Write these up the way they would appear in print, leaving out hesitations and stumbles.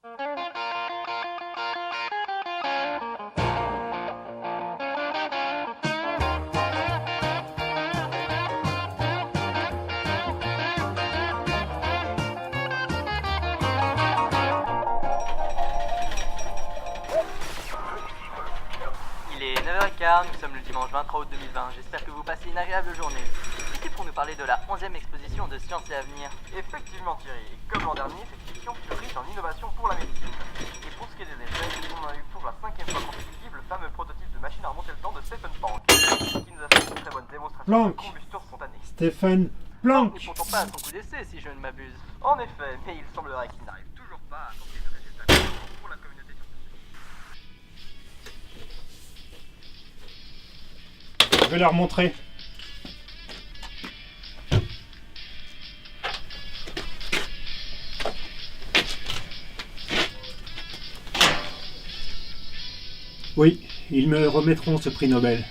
Il est 9h15, nous sommes le dimanche 23 août 2020. J'espère que vous passez une agréable journée. Ici pour nous parler de la 11e exposition de Sciences et Avenir. Effectivement Thierry, comme l'an dernier, cette édition fut riche en innovation pour la médecine. Et pour ce qui est des essais, on a eu pour la 5e fois consécutive le fameux prototype de machine à remonter le temps de Stephen Planck, qui nous a fait une très bonne démonstration de combustion spontanée. Stephen Planck. Nous ne comptons pas à son coup d'essai si je ne m'abuse. En effet, mais il semblerait qu'il n'arrive toujours pas à accomplir de résultats concluants pour la communauté scientifique. Je vais leur montrer. Oui, ils me remettront ce prix Nobel.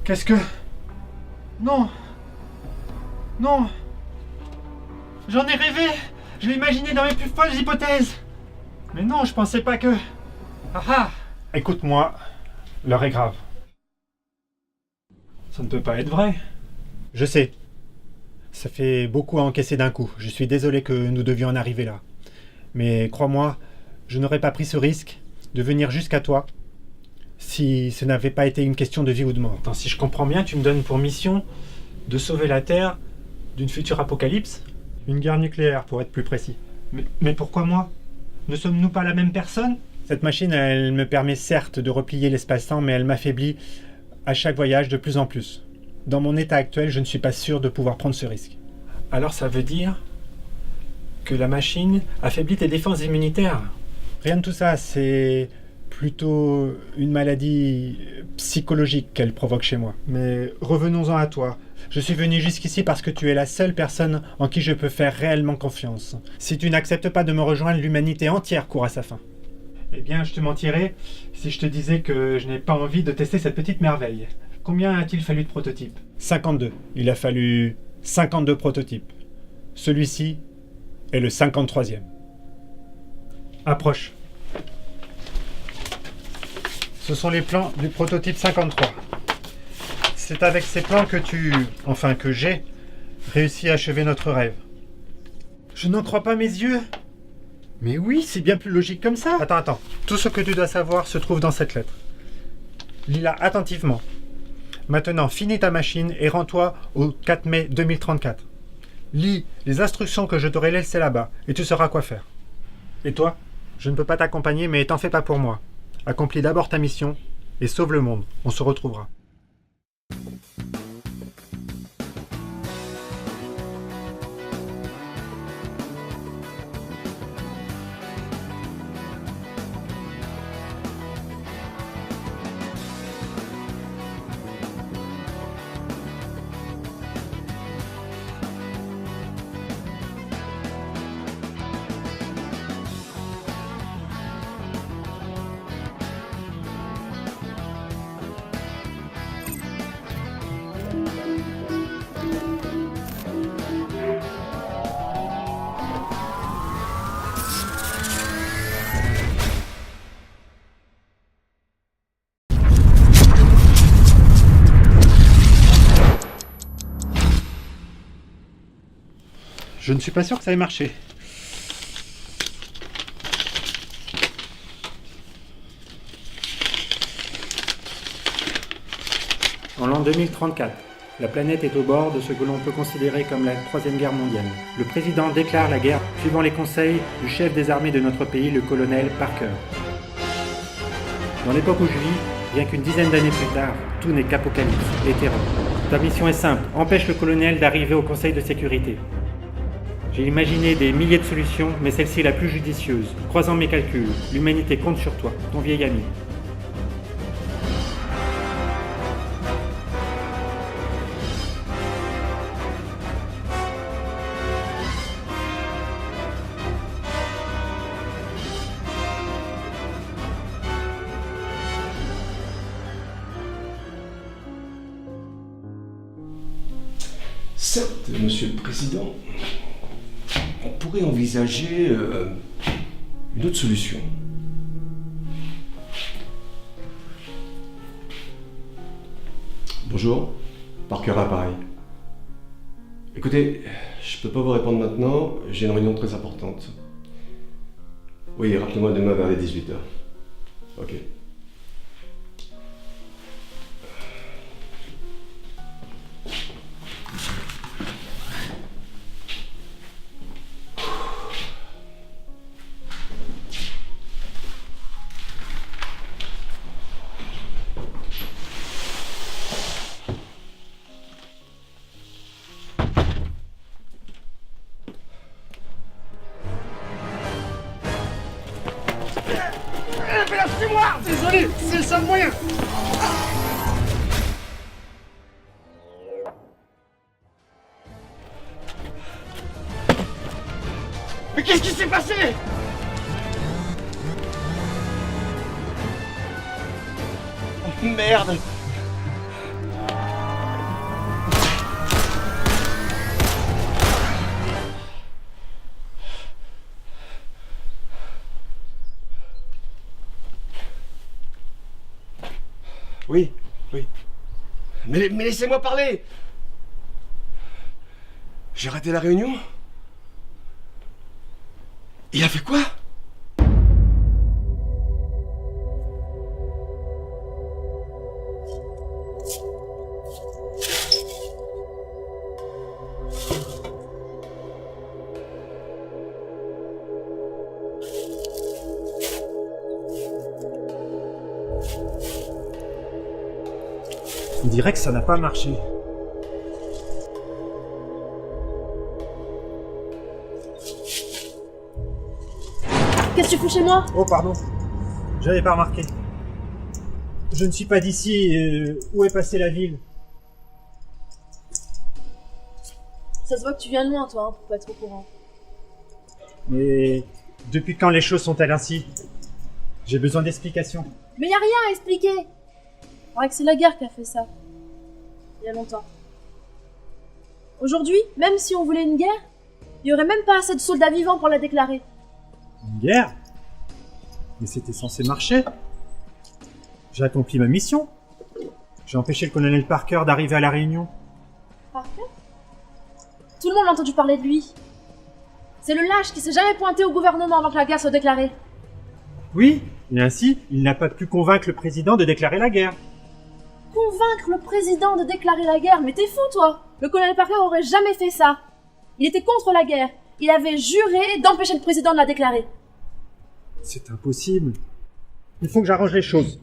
Qu'est-ce que... Non! Non! J'en ai rêvé! Je l'ai imaginé dans mes plus folles hypothèses! Mais non, je pensais pas que... Ah ah! Écoute-moi, l'heure est grave. Ça ne peut pas être vrai. Je sais. Ça fait beaucoup à encaisser d'un coup. Je suis désolé que nous devions en arriver là. Mais crois-moi, je n'aurais pas pris ce risque de venir jusqu'à toi si ce n'avait pas été une question de vie ou de mort. Attends, si je comprends bien, tu me donnes pour mission de sauver la Terre d'une future apocalypse? Une guerre nucléaire, pour être plus précis. Mais pourquoi moi? Ne sommes-nous pas la même personne? Cette machine, elle me permet certes de replier l'espace-temps, mais elle m'affaiblit à chaque voyage de plus en plus. Dans mon état actuel, je ne suis pas sûr de pouvoir prendre ce risque. Alors ça veut dire que la machine affaiblit tes défenses immunitaires? Rien de tout ça, c'est plutôt une maladie psychologique qu'elle provoque chez moi. Mais revenons-en à toi. Je suis venu jusqu'ici parce que tu es la seule personne en qui je peux faire réellement confiance. Si tu n'acceptes pas de me rejoindre, l'humanité entière court à sa fin. Eh bien, je te mentirais si je te disais que je n'ai pas envie de tester cette petite merveille. Combien a-t-il fallu de prototypes? 52. Il a fallu 52 prototypes. Celui-ci est le 53e. Approche. Ce sont les plans du prototype 53. C'est avec ces plans que que j'ai réussi à achever notre rêve. Je n'en crois pas mes yeux. Mais oui, c'est bien plus logique comme ça. Attends. Tout ce que tu dois savoir se trouve dans cette lettre. Lis-la attentivement. Maintenant, finis ta machine et rends-toi au 4 mai 2034. Lis les instructions que je t'aurai laissées là-bas et tu sauras quoi faire. Et toi, je ne peux pas t'accompagner, mais t'en fais pas pour moi. Accomplis d'abord ta mission et sauve le monde. On se retrouvera. Je ne suis pas sûr que ça ait marché. En l'an 2034, la planète est au bord de ce que l'on peut considérer comme la Troisième Guerre mondiale. Le président déclare la guerre suivant les conseils du chef des armées de notre pays, le colonel Parker. Dans l'époque où je vis, bien qu'une dizaine d'années plus tard, tout n'est qu'apocalypse et terreur. Ta mission est simple, empêche le colonel d'arriver au Conseil de sécurité. J'ai imaginé des milliers de solutions, mais celle-ci est la plus judicieuse. Croisant mes calculs, l'humanité compte sur toi, ton vieil ami. Certes, Monsieur le Président, on pourrait envisager une autre solution. Bonjour, Parker à l'appareil. Écoutez, je peux pas vous répondre maintenant, j'ai une réunion très importante. Oui, rappelez-moi demain vers les 18h. Ok. Désolé, c'est le seul moyen. Mais qu'est-ce qui s'est passé? Oh, merde! Oui, oui. Mais laissez-moi parler! J'ai raté la réunion? Il a fait quoi? On dirait que ça n'a pas marché. Qu'est-ce que tu fous chez moi? Oh, pardon. J'avais pas remarqué. Je ne suis pas d'ici. Où est passée la ville? Ça se voit que tu viens de loin, toi, hein, pour pas être au courant. Mais depuis quand les choses sont-elles ainsi? J'ai besoin d'explications. Mais y a rien à expliquer! Il paraît que c'est la guerre qui a fait ça. Il y a longtemps. Aujourd'hui, même si on voulait une guerre, il y aurait même pas assez de soldats vivants pour la déclarer. Une guerre? Mais c'était censé marcher. J'ai accompli ma mission. J'ai empêché le colonel Parker d'arriver à la réunion. Parker? Tout le monde a entendu parler de lui. C'est le lâche qui s'est jamais pointé au gouvernement avant que la guerre soit déclarée. Oui, et ainsi, il n'a pas pu convaincre le président de déclarer la guerre. Convaincre le président de déclarer la guerre? Mais t'es fou, toi! Le colonel Parker aurait jamais fait ça. Il était contre la guerre. Il avait juré d'empêcher le président de la déclarer. C'est impossible. Il faut que j'arrange les choses.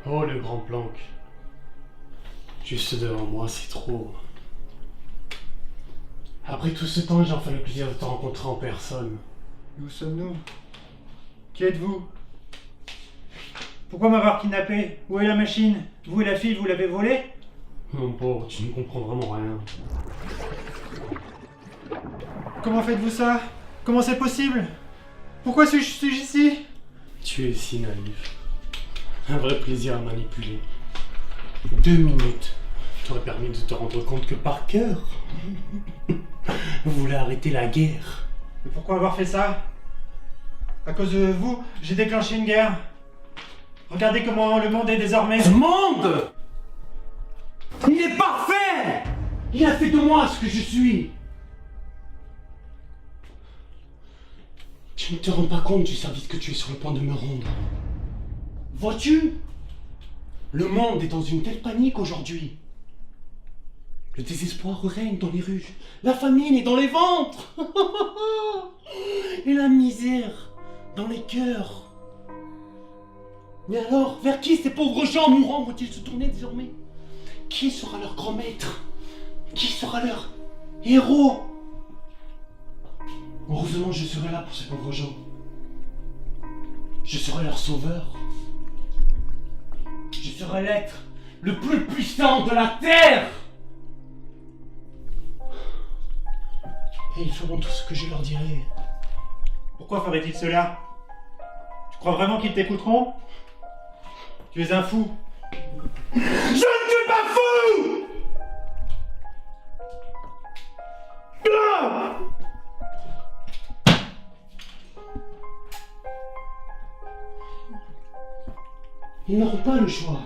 Oh, le grand Planck. Juste devant moi, c'est trop. Après tout ce temps, j'ai enfin le plaisir de te rencontrer en personne. Où sommes-nous? Qui êtes-vous? Pourquoi m'avoir kidnappé? Où est la machine? Vous et la fille, vous l'avez volée? Mon pauvre, tu ne comprends vraiment rien. Comment faites-vous ça? Comment c'est possible? Pourquoi suis-je ici? Tu es si naïf. Un vrai plaisir à manipuler. 2 minutes t'aurais permis de te rendre compte que Parker voulait arrêter la guerre. Mais pourquoi avoir fait ça? À cause de vous, j'ai déclenché une guerre. Regardez comment le monde est désormais. Ce monde, il est parfait. Il a fait de moi ce que je suis. Tu ne te rends pas compte du service que tu es sur le point de me rendre. Vois-tu? Le monde est dans une telle panique aujourd'hui. Le désespoir règne dans les rues. La famine est dans les ventres. Et la misère dans les cœurs. Mais alors, vers qui ces pauvres gens mourants vont-ils se tourner désormais? qui sera leur grand maître? Qui sera leur héros? Heureusement, je serai là pour ces pauvres gens. Je serai leur sauveur. Je serai l'être le plus puissant de la Terre. Et ils feront tout ce que je leur dirai. Pourquoi ferait-il cela? Tu crois vraiment qu'ils t'écouteront? Tu es un fou. Je ne suis pas fou! Ah! Ils n'auront pas le choix.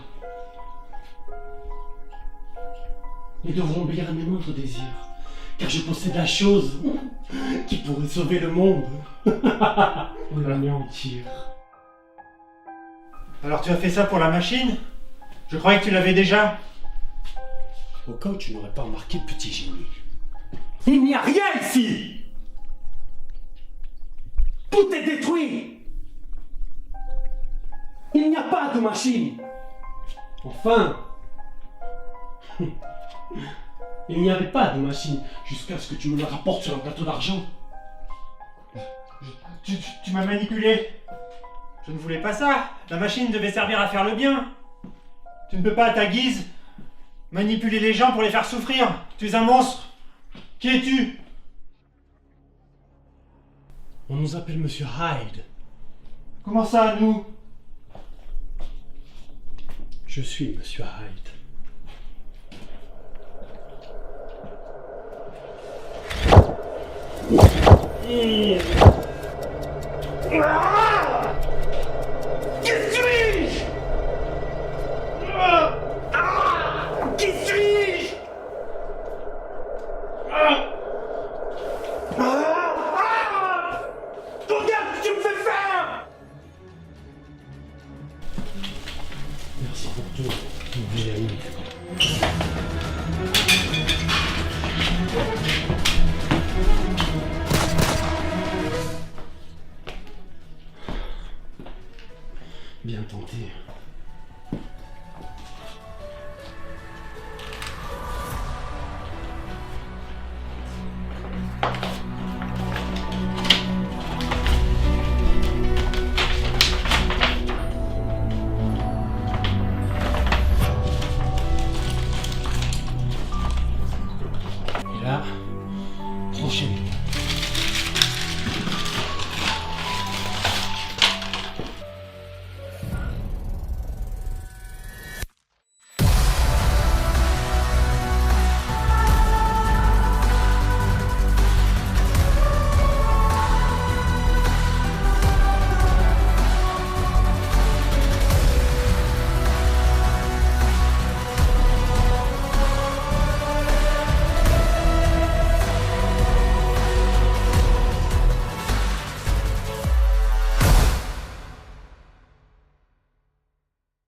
Ils devront obéir à mes moindres désirs, car je possède la chose qui pourrait sauver le monde ou l'anéantir. Alors tu as fait ça pour la machine? Je croyais que tu l'avais déjà. Au cas où tu n'aurais pas remarqué, petit génie. Il n'y a rien ici! Tout est détruit! Il n'y a pas de machine! Enfin! Il n'y avait pas de machine jusqu'à ce que tu me la rapportes sur un plateau d'argent. Tu m'as manipulé. Je ne voulais pas ça. La machine devait servir à faire le bien. Tu ne peux pas à ta guise manipuler les gens pour les faire souffrir. Tu es un monstre. Qui es-tu? On nous appelle Monsieur Hyde. Comment ça, nous? Je suis Monsieur Hyde. Qui suis-je? Qui suis-je? Regarde ce que tu me fais faire! Merci pour tout, mon vieil ami.